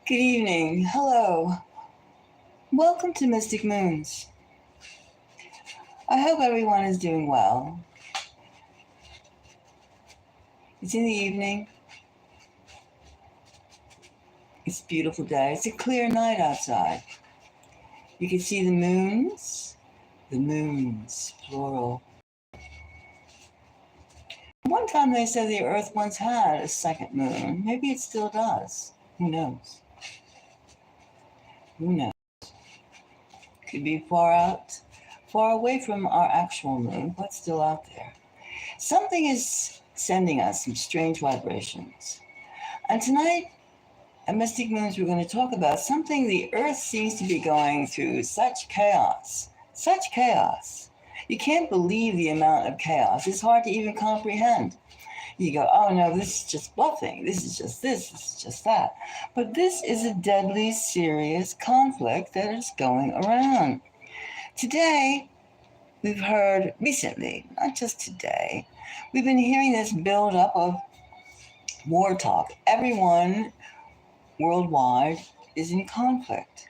Good evening. Hello. Welcome to Mystic Moons. I hope everyone is doing well. It's in the evening. It's a beautiful day. It's a clear night outside. You can see the moons, plural. One time they said the Earth once had a second moon. Maybe it still does. Who knows? Who knows? Could be far away from our actual moon, but still out there. Something is sending us some strange vibrations. And tonight, at Mystic Moons, we're going to talk about something the Earth seems to be going through. Such chaos. Such chaos. You can't believe the amount of chaos. It's hard to even comprehend. You go, oh no, this is just bluffing. This is just that. But this is a deadly, serious conflict that is going around. Today, we've heard recently, not just today, we've been hearing this build up of war talk. Everyone worldwide is in conflict.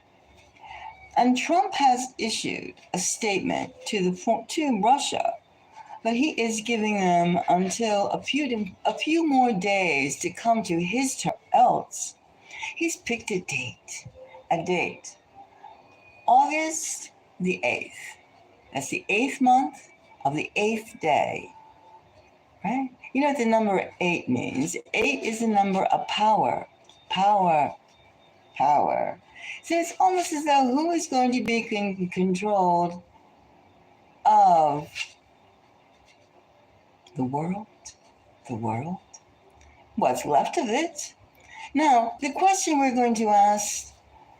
And Trump has issued a statement to Russia that he is giving them until a few more days to come to his term. Else, he's picked a date, August the 8th. That's the 8th month of the 8th day, right? You know what the number 8 means? 8 is the number of power. So it's almost as though who is going to be controlled of the world? The world? What's left of it? Now, the question we're going to ask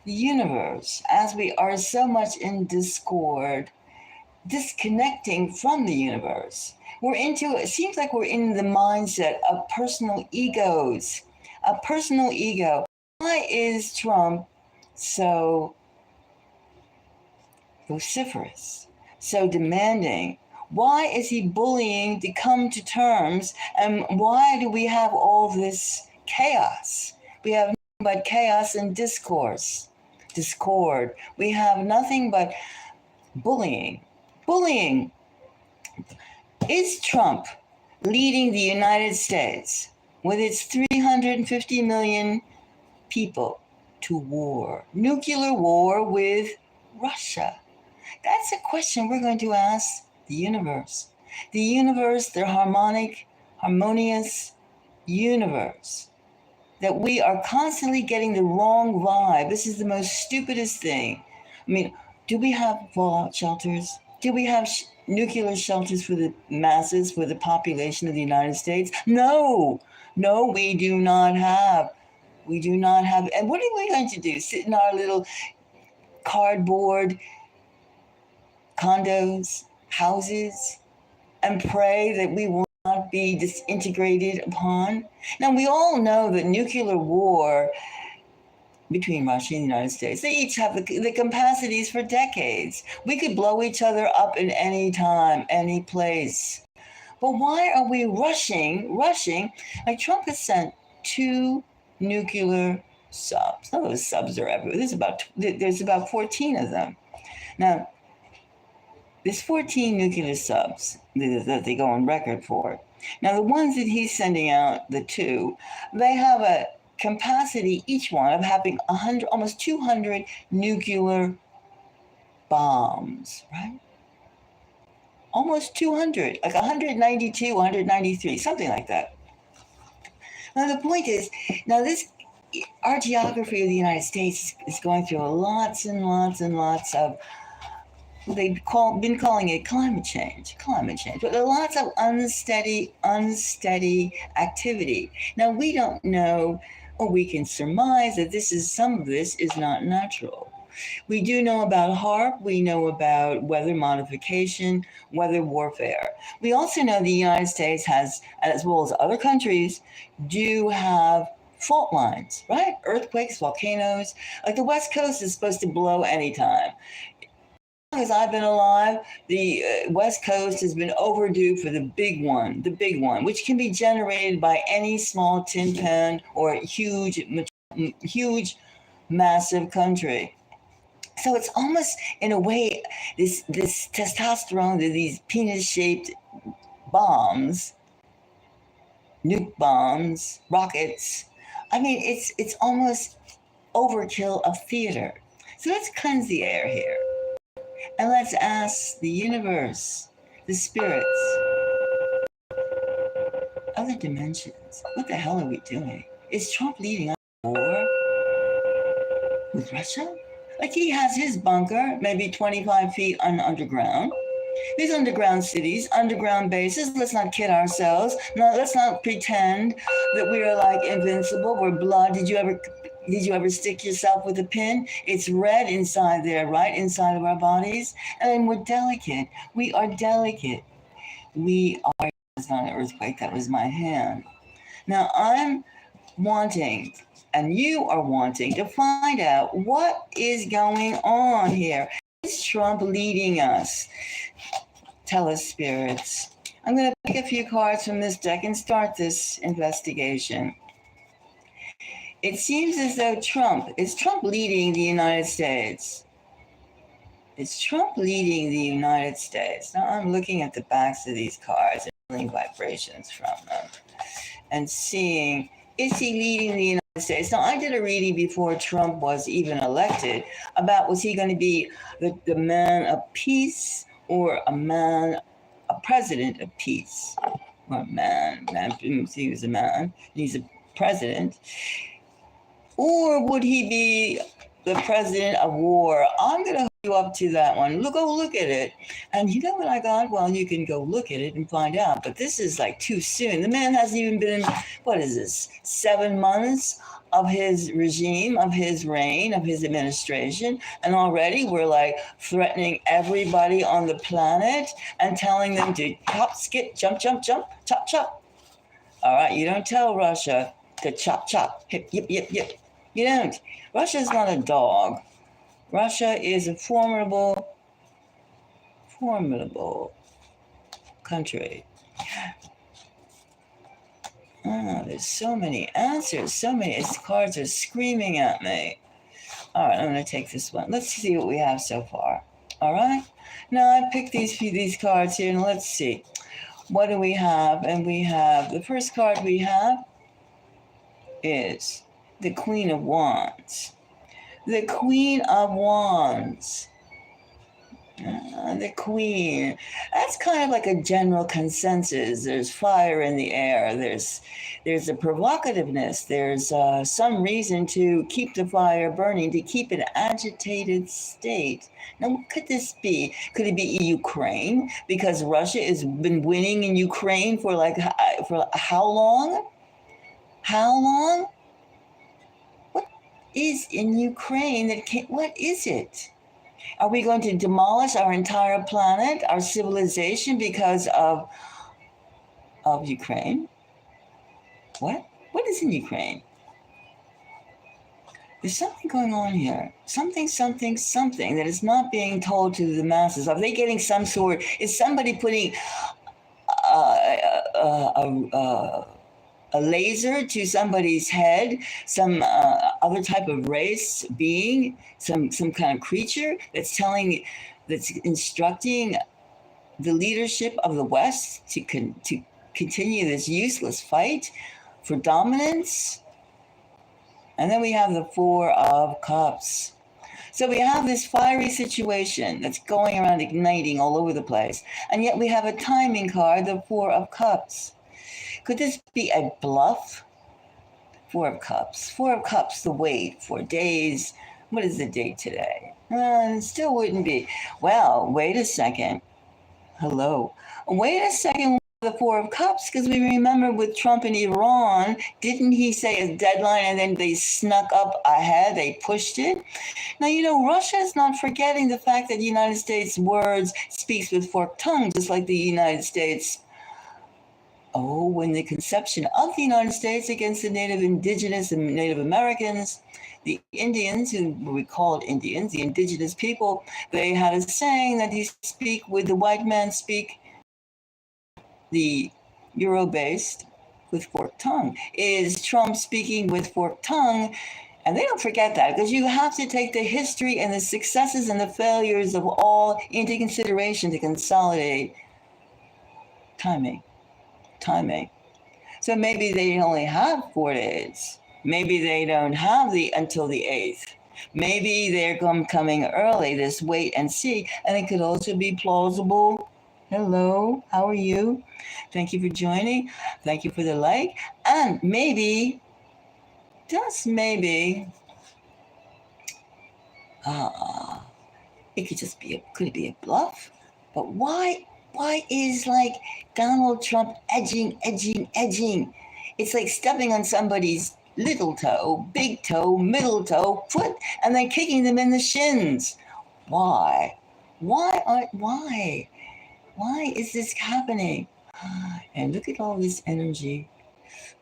the universe, as we are so much in discord, disconnecting from the universe, it seems like we're in the mindset of personal egos, a personal ego. Why is Trump so vociferous, so demanding? Why is he bullying to come to terms? And why do we have all this chaos? We have nothing but chaos and discord. We have nothing but bullying. Is Trump leading the United States with its 350 million people to war, nuclear war with Russia? That's a question we're going to ask the universe. The universe, the harmonious universe, that we are constantly getting the wrong vibe. This is the most stupidest thing. I mean, do we have fallout shelters? Do we have nuclear shelters for the masses, for the population of the United States? No, we do not have. We do not have. And what are we going to do? Sit in our little cardboard condos, houses, and pray that we will not be disintegrated upon? Now, we all know that nuclear war between Russia and the United States, they each have the capacities for decades. We could blow each other up in any time, any place. But why are we rushing? Like Trump has sent 2 nuclear subs. Some of those subs are everywhere. There's about 14 of them. Now, there's 14 nuclear subs that they go on record for. Now, the ones that he's sending out, the 2, they have a capacity, each one, of having almost 200 nuclear bombs, right? Almost 200, like 192, 193, something like that. Now, the point is, our geography of the United States is going through lots and lots of, they've been calling it climate change, but there are lots of unsteady activity. Now, we don't know, or we can surmise that some of this is not natural. We do know about HAARP. We know about weather modification, weather warfare. We also know the United States has, as well as other countries, do have fault lines, right? Earthquakes, volcanoes. Like the West Coast is supposed to blow anytime. As long as I've been alive, the West Coast has been overdue for the big one, which can be generated by any small tin pan or huge massive country. So it's almost, in a way, this testosterone, these penis-shaped bombs, nuke bombs, rockets. I mean, it's almost overkill of theater. So let's cleanse the air here, and let's ask the universe, the spirits, other dimensions. What the hell are we doing? Is Trump leading a war with Russia? Like, he has his bunker, maybe 25 feet underground. These underground cities, underground bases, let's not kid ourselves. No, let's not pretend that we are like invincible. We're blood. Did you ever stick yourself with a pin? It's red inside there, right inside of our bodies. And we're delicate. We are delicate. We are. It's not an earthquake. That was my hand. Now I'm wanting, and you are wanting, to find out what is going on here. Is Trump leading us? Tell us, spirits. I'm going to pick a few cards from this deck and start this investigation. It seems as though is Trump leading the United States? Is Trump leading the United States? Now I'm looking at the backs of these cards and feeling vibrations from them and seeing, is he leading the United States? Now, I did a reading before Trump was even elected about, was he going to be the man of peace, or a president of peace? Or a man, he was a man, he's a president. Or would he be the president of war? I'm going to hook you up to that one. Go look at it. And you know what I got? Well, you can go look at it and find out. But this is like too soon. The man hasn't even been, what is this, 7 months of his regime, of his reign, of his administration. And already we're like threatening everybody on the planet and telling them to hop, skip, jump, jump, jump, chop, chop. All right, you don't tell Russia to chop, chop, hip, yip, yip, yip. You don't. Russia's not a dog. Russia is a formidable country. Oh, there's so many answers, so many. These cards are screaming at me. All right, I'm going to take this one. Let's see what we have so far. All right? Now, I picked these cards here, and let's see. What do we have? And we have, the first card we have is the Queen of Wands. The Queen of Wands. The Queen. That's kind of like a general consensus. There's fire in the air. There's a provocativeness. There's some reason to keep the fire burning, to keep an agitated state. Now, what could this be? Could it be Ukraine? Because Russia has been winning in Ukraine for how long? How long? What is in Ukraine that can't, what is it? Are we going to demolish our entire planet, our civilization, because of Ukraine? What? What is in Ukraine? There's something going on here. Something that is not being told to the masses. Are they getting some sort? Is somebody putting a laser to somebody's head, some other type of race being, some kind of creature that's instructing the leadership of the West to continue this useless fight for dominance? And then we have the Four of Cups. So we have this fiery situation that's going around igniting all over the place. And yet we have a timing card, the Four of Cups. Could this be a bluff? Four of Cups. Four of Cups, the wait for days. What is the date today? It still wouldn't be. Well, wait a second. Hello. Wait a second. The Four of Cups, because we remember with Trump in Iran, didn't he say a deadline and then they snuck up ahead, they pushed it? Now, Russia is not forgetting the fact that the United States words speaks with forked tongue, just like the United States. Oh, when the conception of the United States against the Native Indigenous and Native Americans, the Indians, who we called Indians, the indigenous people, they had a saying that the white man speak the Euro-based with forked tongue. Is Trump speaking with forked tongue And they don't forget that, because you have to take the history and the successes and the failures of all into consideration to consolidate timing. Timing. So maybe they only have 4 days. Maybe they don't have the until the 8th. Maybe they're coming early, this wait and see. And it could also be plausible. Hello, how are you? Thank you for joining. Thank you for the like. And maybe, just maybe, it could just be could it be a bluff? But why is like Donald Trump edging? It's like stepping on somebody's little toe, big toe, middle toe, foot, and then kicking them in the shins. Why? Why is this happening? And look at all this energy.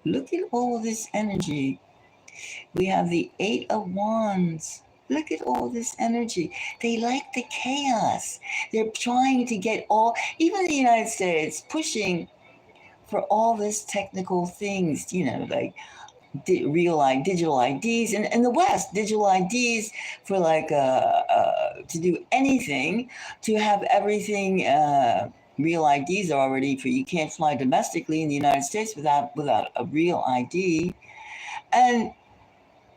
Look at all this energy. We have the 8 of Wands. Look at all this energy. They like the chaos. They're trying to get all, even the United States, pushing for all this technical things, like digital IDs, and in the West, digital IDs for like to do anything, to have everything. Real IDs are already for, you can't fly domestically in the United States without a real ID. And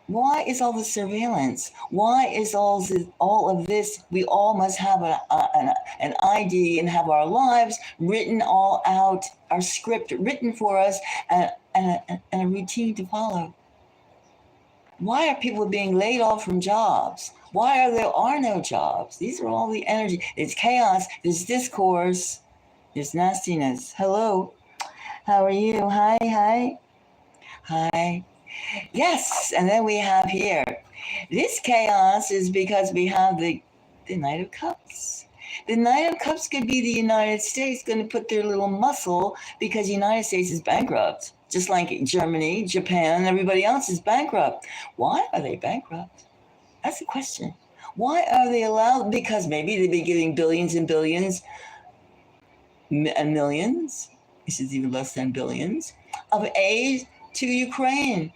why is all the surveillance? Why is all of this? We all must have an ID and have our lives written all out, our script written for us, and a routine to follow. Why are people being laid off from jobs? Why there are no jobs? These are all the energy. It's chaos. There's discourse. There's nastiness. Hello. How are you? Hi. Yes, and then we have here, this chaos is because we have the Knight of Cups. The Knight of Cups could be the United States going to put their little muscle, because the United States is bankrupt, just like Germany, Japan, everybody else is bankrupt. Why are they bankrupt? That's the question. Why are they allowed? Because maybe they've been giving billions and billions and millions, this is even less than billions, of aid to Ukraine,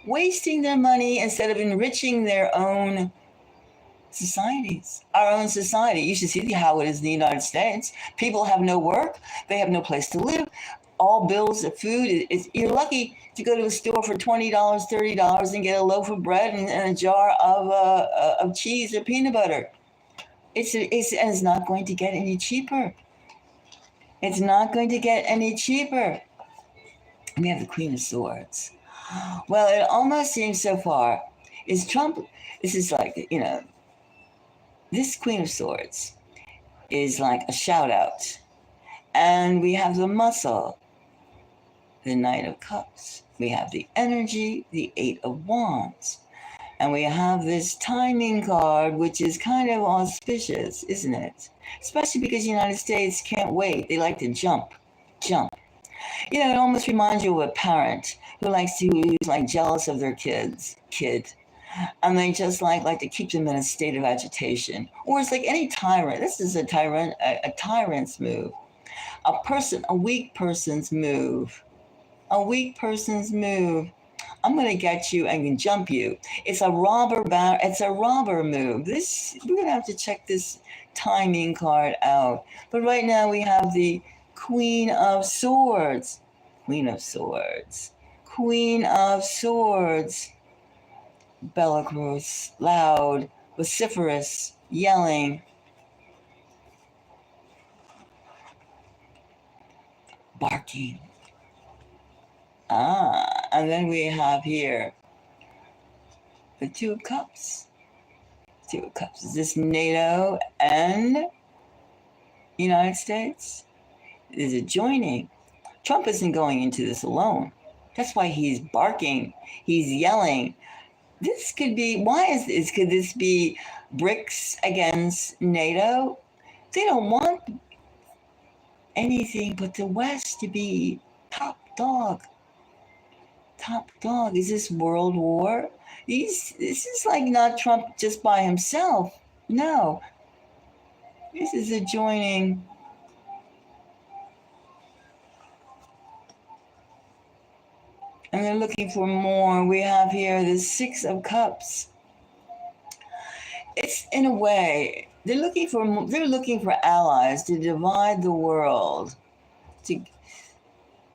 wasting their money instead of enriching their own societies, our own society. You should see how it is in the United States. People have no work. They have no place to live. All bills of food. You're lucky to go to a store for $20, $30 and get a loaf of bread and a jar of cheese or peanut butter. It's not going to get any cheaper. It's not going to get any cheaper. We have the Queen of Swords. Well, it almost seems so far. Is Trump, this is like, this Queen of Swords is like a shout out. And we have the muscle, the Knight of Cups. We have the energy, the 8 of Wands. And we have this timing card, which is kind of auspicious, isn't it? Especially because the United States can't wait. They like to jump. It almost reminds you of a parent who's like jealous of their kid. And they just like to keep them in a state of agitation. Or it's like any tyrant. This is a tyrant's move. A weak person's move. A weak person's move. I'm going to get you and can jump you. It's a robber move. We're going to have to check this timing card out. But right now we have the Queen of Swords. Bellicose, loud, vociferous, yelling, barking. And then we have here the 2 of Cups. 2 of Cups. Is this NATO and United States? Is it joining? Trump isn't going into this alone. That's why he's barking. He's yelling. This could be, could this be BRICS against NATO? They don't want anything but the West to be top dog. Is this world war? This is like not Trump just by himself. No. This is a joining. And they're looking for more. We have here the Six of Cups. It's in a way they're looking for allies to divide the world. To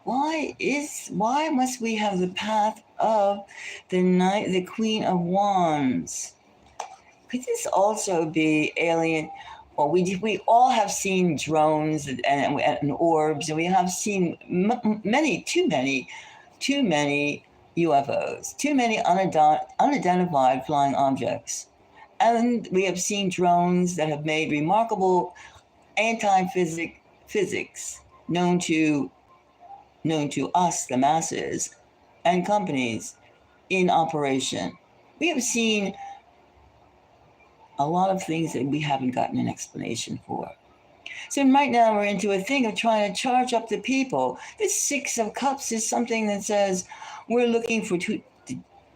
why must we have the path of the Queen of Wands? Could this also be alien? Well, we all have seen drones and orbs, and we have seen too many UFOs, too many unidentified flying objects. And we have seen drones that have made remarkable physics known to us, the masses, and companies in operation. We have seen a lot of things that we haven't gotten an explanation for. So right now we're into a thing of trying to charge up the people. This Six of Cups is something that says we're looking to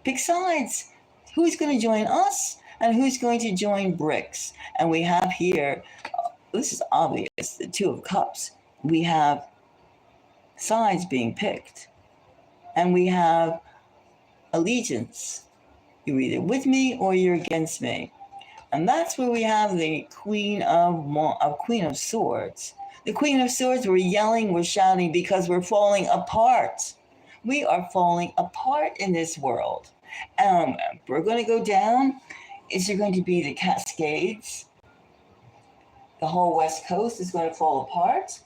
pick sides. Who's going to join us and who's going to join BRICS? And we have here, this is obvious, the Two of Cups. We have sides being picked. And we have allegiance. You're either with me or you're against me. And that's where we have the Queen of Swords. The Queen of Swords, we're yelling, we're shouting because we're falling apart. We are falling apart in this world. We're going to go down. Is there going to be the Cascades? The whole West Coast is going to fall apart.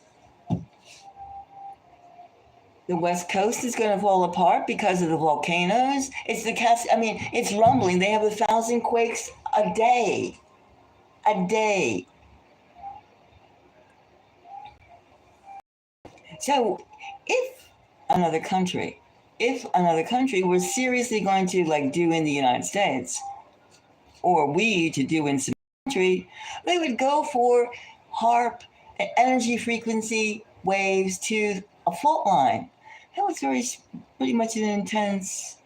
The West Coast is going to fall apart because of the volcanoes. It's rumbling. They have 1,000 quakes a day. A day. So if another country were seriously going to do in the United States, or we to do in some country, they would go for HARP, energy frequency waves to a fault line. That was pretty much an intense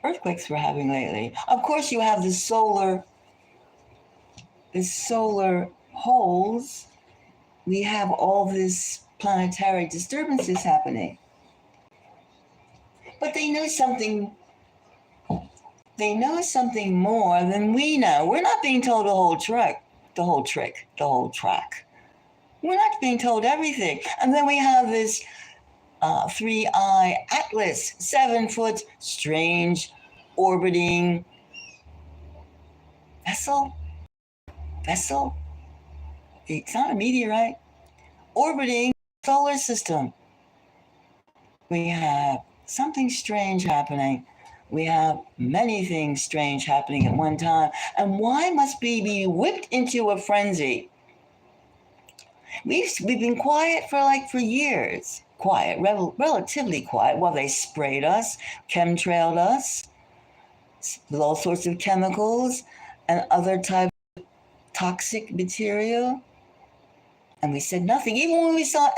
earthquakes we're having lately. Of course, you have the solar holes. We have all this planetary disturbances happening. But they know something. They know something more than we know. We're not being told the whole track. We're not being told everything. And then we have this 3-eye Atlas, 7-foot, strange, orbiting vessel. It's not a meteorite. Orbiting solar system. We have something strange happening. We have many things strange happening at one time. And why must we be whipped into a frenzy? We've been quiet for years. Quiet, relatively quiet, while they sprayed us, chemtrailed us with all sorts of chemicals and other types of toxic material. And we said nothing. Even when we saw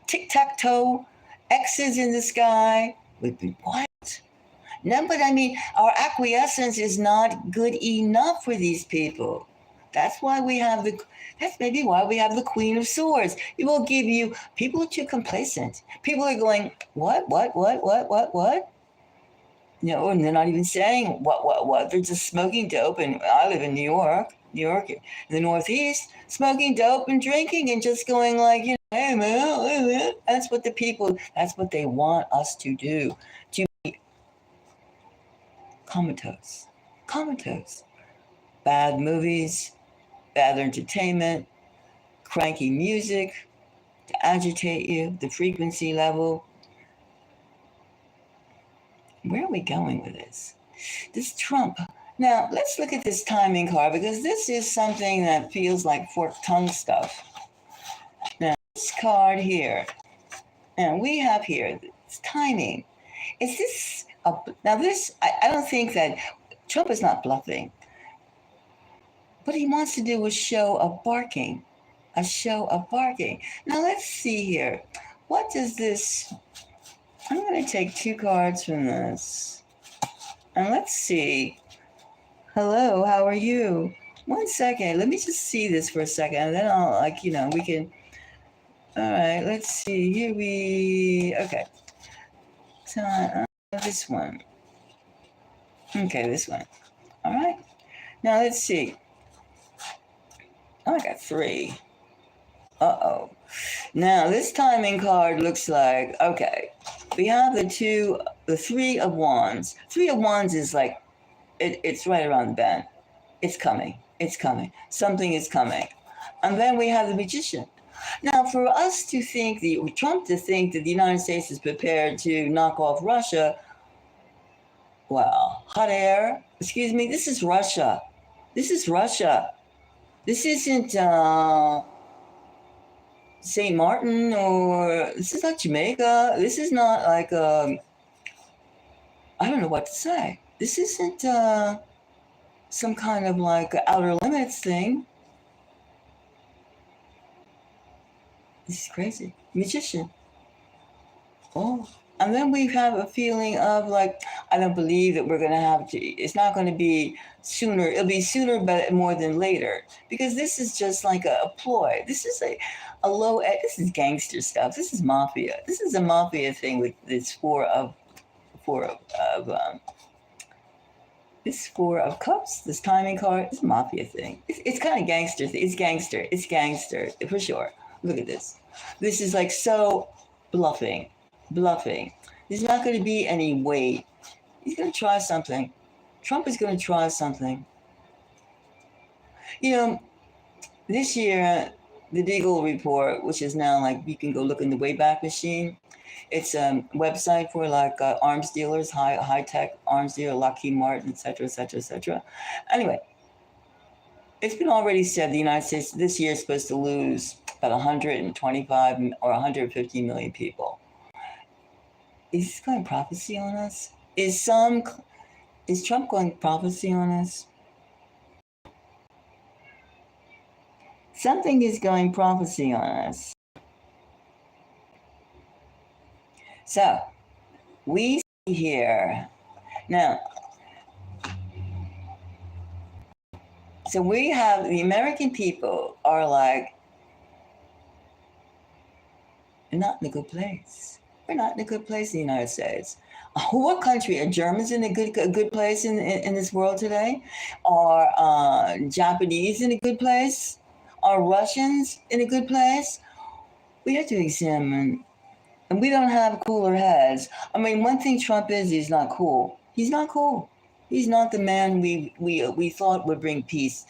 tic-tac-toe, X's in the sky, we've been quiet. No, but our acquiescence is not good enough for these people. That's maybe why we have the Queen of Swords. It will give you, people are too complacent. People are going, what? And they're not even saying what. They're just smoking dope. And I live in New York, in the Northeast, smoking dope and drinking and just going hey man. That's what they want us to do. To be comatose. Bad movies, bad entertainment, cranky music to agitate you, the frequency level. Where are we going with this? This Trump. Now, let's look at this timing card because this is something that feels like forked tongue stuff. Now, this card here, and we have here, it's timing. Is this, I don't think that Trump is not bluffing. What he wants to do is a show of barking. Now let's see here. What does this, I'm going to take 2 cards from this. And let's see. Hello, how are you? 1 second. Let me just see this for a second. And then I'll we can. All right, let's see. Okay. This one. Okay, this one. All right. Now let's see. Oh, I got 3. Uh-oh. Now this timing card looks like, okay, we have the 3 of Wands. 3 of Wands is like, it's right around the bend. It's coming. It's coming. Something is coming. And then we have the Magician. Now, for us to think, Trump to think that the United States is prepared to knock off Russia, well, hot air, excuse me, this is Russia. This is Russia. This isn't St. Martin, or this is not Jamaica. This is not like, I don't know what to say. This isn't some kind of like outer limits thing. This is crazy. Magician. Oh. And then we have a feeling of like, I don't believe that we're going to have to, it's not going to be sooner. It'll be sooner, but more than later. Because this is just like a ploy. This is a low, this is gangster stuff. This is mafia. This is a mafia thing with this four of cups, this timing card. It's a mafia thing. It's kind of gangster. It's gangster. It's gangster for sure. Look at this. This is like so bluffing. There's not going to be any weight. He's going to try something. Trump is going to try something. You know, this year, the Deagle report, which is now like, you can go look in the Wayback Machine. It's a website for like arms dealers, high-tech arms dealer, Lockheed Martin, et cetera. Anyway, it's been already said the United States this year is supposed to lose about 125 or 150 million people. Is this going prophecy on us? Is Trump going prophecy on us? Something is going prophecy on us. So, we see here, now, so we have, the American people are like, not in a good place. We're not in a good place in the United States. What country? Are Germans in a good place in this world today? Are Japanese in a good place? Are Russians in a good place? We have to examine, and we don't have cooler heads. I mean, one thing Trump is, he's not cool. He's not cool. He's not the man we thought would bring peace,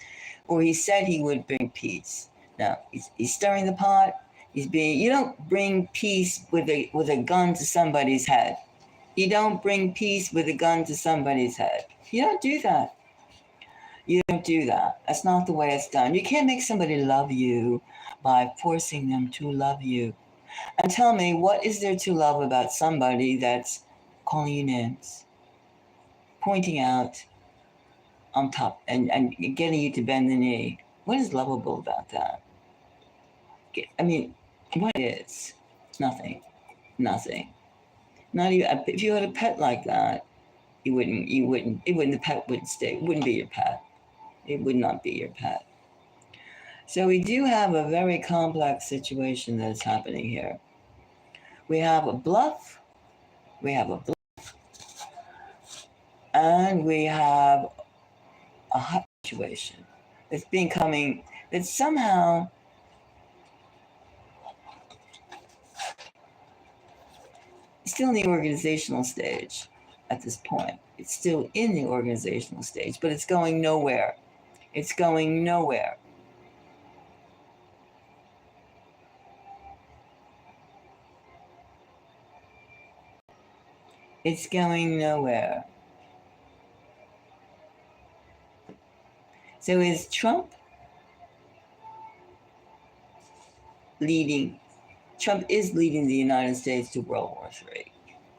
or he said he would bring peace. Now, he's stirring the pot. You don't bring peace with a gun to somebody's head. You don't bring peace with a gun to somebody's head. You don't do that. You don't do that. That's not the way it's done. You can't make somebody love you by forcing them to love you. And tell me, what is there to love about somebody that's calling you names, pointing out on top, and getting you to bend the knee? What is lovable about that? I mean, what is? Nothing. Not even, if you had a pet like that, the pet wouldn't stay. It wouldn't be your pet. It would not be your pet. So we do have a very complex situation that's happening here. We have a bluff, and we have a hot situation that's somehow still in the organizational stage at this point. It's still in the organizational stage, but it's going nowhere. It's going nowhere. It's going nowhere. So is Trump leading? Trump is leading the United States to World War III,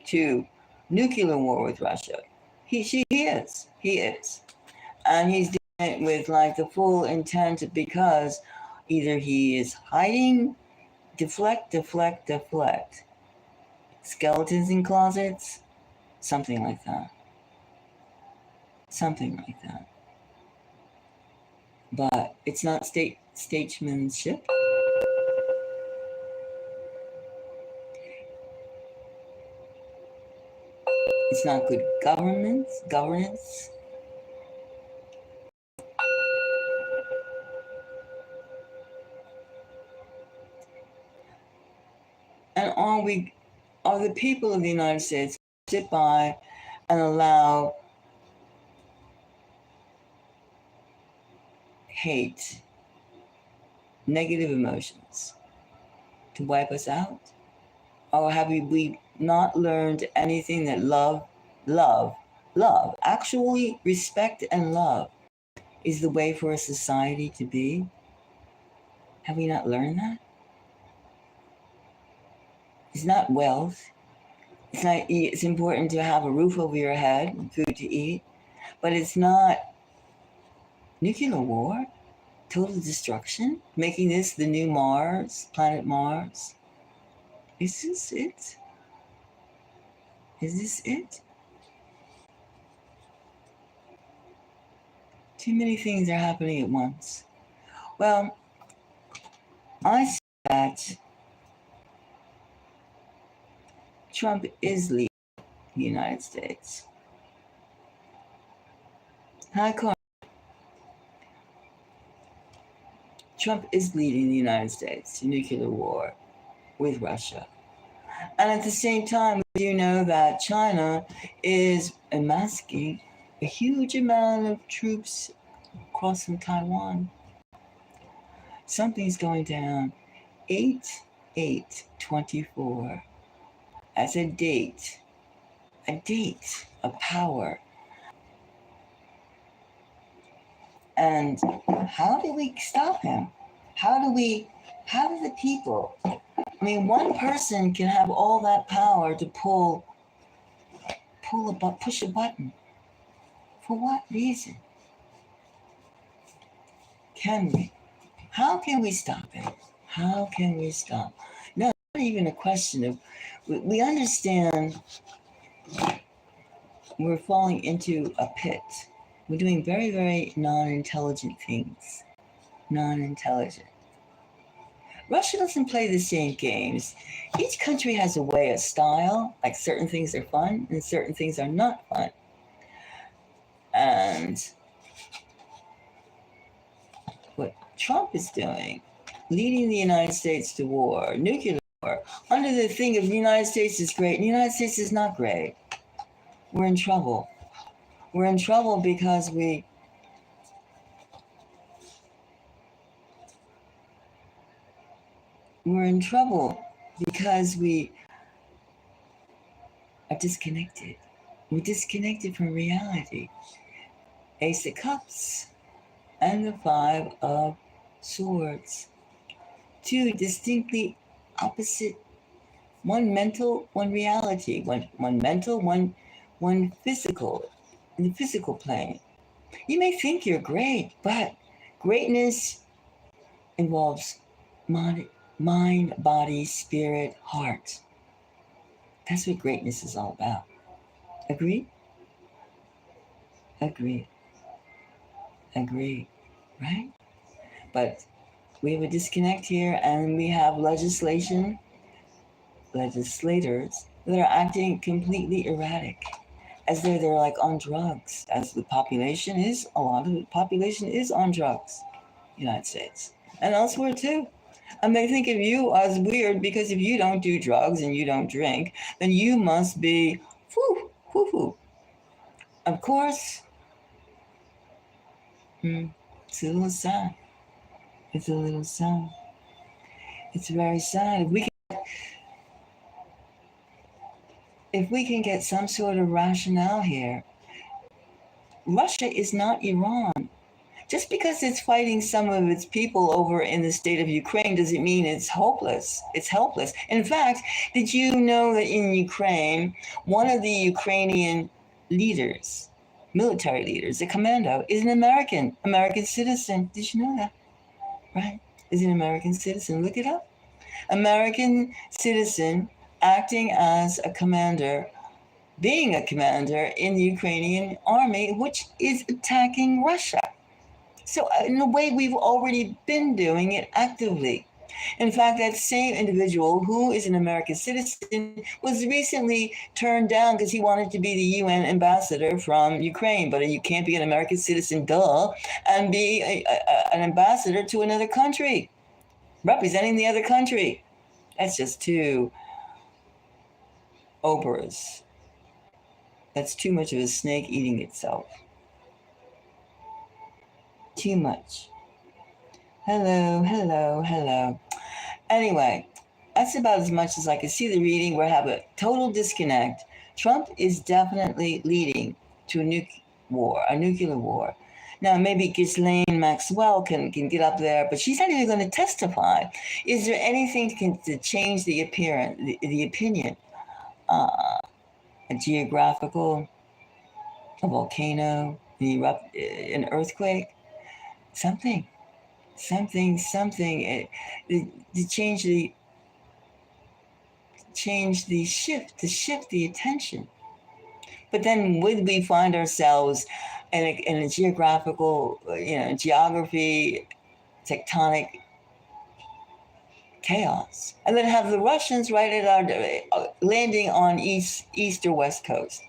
to nuclear war with Russia. He is. And he's doing it with like the full intent, because either he is hiding, deflect. Skeletons in closets, something like that. But it's not statesmanship. It's not good governance. And are the people of the United States sit by and allow hate, negative emotions to wipe us out? Or have we not learned anything that love, actually respect and love is the way for a society to be? Have we not learned that? It's not wealth. It's important to have a roof over your head, food to eat, but it's not nuclear war, total destruction, making this the new Mars, planet Mars. Is this it? Is this it? Too many things are happening at once. Well, I see that Trump is leading the United States. Hi, Carl. Trump is leading the United States to nuclear war with Russia. And at the same time, we do know that China is amassing a huge amount of troops crossing Taiwan. Something's going down. 8/8/24. As a date of power. And how do we stop him? How do the people? I mean, one person can have all that power to push a button. For what reason? Can we? How can we stop it? How can we stop? No, not even a question of, we understand we're falling into a pit. We're doing very, very non-intelligent things. Non-intelligent. Russia doesn't play the same games. Each country has a way, a style, like certain things are fun and certain things are not fun. And what Trump is doing, leading the United States to war, nuclear war, under the thing of the United States is great, and the United States is not great. We're in trouble. We're in trouble because we're in trouble because we are disconnected. We're disconnected from reality. Ace of Cups and the Five of Swords. Two distinctly opposite, one mental, one reality, one mental, one physical, in the physical plane. You may think you're great, but greatness involves mind, body, spirit, heart. That's what greatness is all about. Agree? Agree. Agree, right? But we have a disconnect here, and we have legislators that are acting completely erratic, as though they're like on drugs, as the population is. A lot of the population is on drugs, United States, and elsewhere too. And they think of you as weird because if you don't do drugs and you don't drink, then you must be whoo. Of course, it's a little sad. It's a little sad. It's very sad. If we can get some sort of rationale here, Russia is not Iran. Just because it's fighting some of its people over in the state of Ukraine doesn't mean it's hopeless. It's helpless. In fact, did you know that in Ukraine, one of the Ukrainian leaders, military leaders, the commando, is an American citizen? Did you know that? Right? Is an American citizen. Look it up. American citizen acting as a commander, being a commander in the Ukrainian army, which is attacking Russia. So in a way, we've already been doing it actively. In fact, that same individual who is an American citizen was recently turned down because he wanted to be the UN ambassador from Ukraine. But you can't be an American citizen, duh, and be an ambassador to another country, representing the other country. That's just too onerous. That's too much of a snake eating itself. Too much. Hello, hello, hello. Anyway, that's about as much as I can see the reading. We have a total disconnect. Trump is definitely leading to a nuclear war. Now, maybe Ghislaine Maxwell can get up there, but she's not even going to testify. Is there anything to change the opinion? A geographical, a volcano, an earthquake, something to change to shift the attention. But then would we find ourselves in a geographical, geography, tectonic chaos, and then have the Russians right at our landing on east or west coast?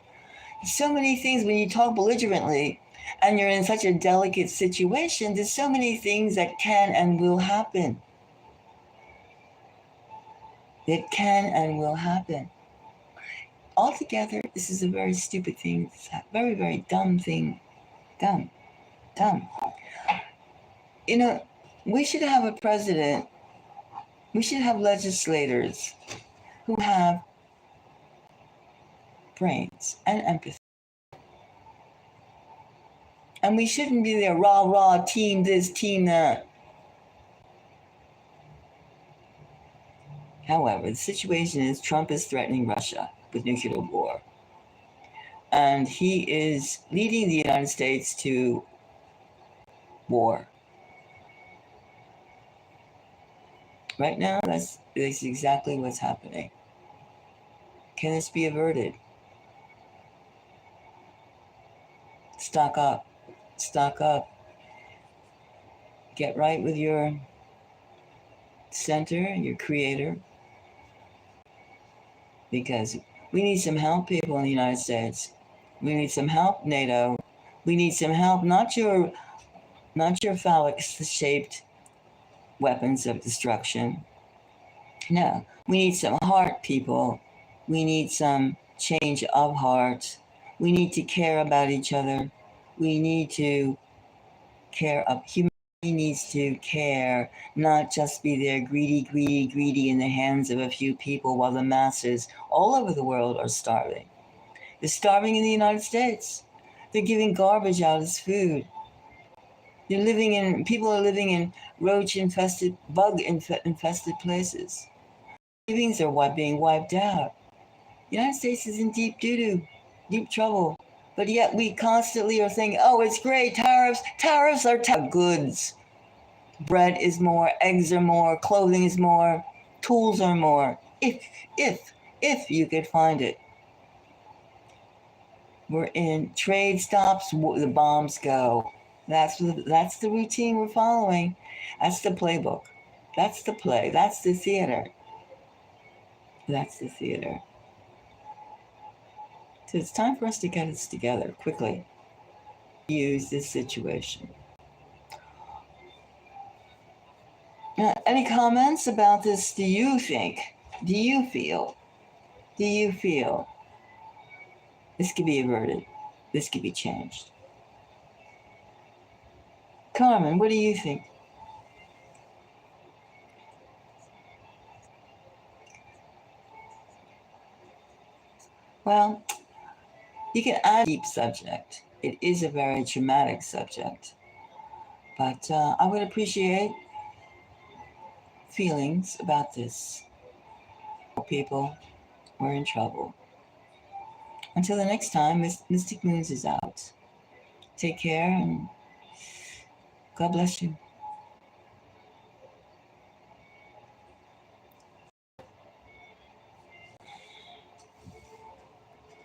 So many things when you talk belligerently and you're in such a delicate situation, there's so many things that can and will happen. It can and will happen. Altogether, this is a very stupid thing. It's a very, very dumb thing. Dumb. We should have a president. We should have legislators who have brains and empathy. And we shouldn't be there, rah, team this, team that. However, the situation is Trump is threatening Russia with nuclear war. And he is leading the United States to war. Right now, that's exactly what's happening. Can this be averted? Stock up. Get right with your center, your creator, because we need some help, people in the United States. We need some help, NATO. We need some help, not your phallic-shaped weapons of destruction. No, we need some heart, people. We need some change of heart. We need to care about each other. We need to care of humanity. Needs to care, not just be there greedy in the hands of a few people while the masses all over the world are starving. They're starving in the United States. They're giving garbage out as food. People are living in roach-infested, bug-infested places. Livings are being wiped out. The United States is in deep doo-doo, deep trouble. But yet we constantly are thinking, oh, it's great, tariffs are goods. Bread is more, eggs are more, clothing is more, tools are more, if you could find it. We're in trade stops, the bombs go. That's the routine we're following. That's the playbook. That's the play. That's the theater. So it's time for us to get this together quickly. Use this situation. Any comments about this? Do you feel this could be averted? This could be changed? Carmen, what do you think? Well, you can add a deep subject. It is a very traumatic subject. But I would appreciate feelings about this. People, we're in trouble. Until the next time, Mystic Moons is out. Take care and God bless you.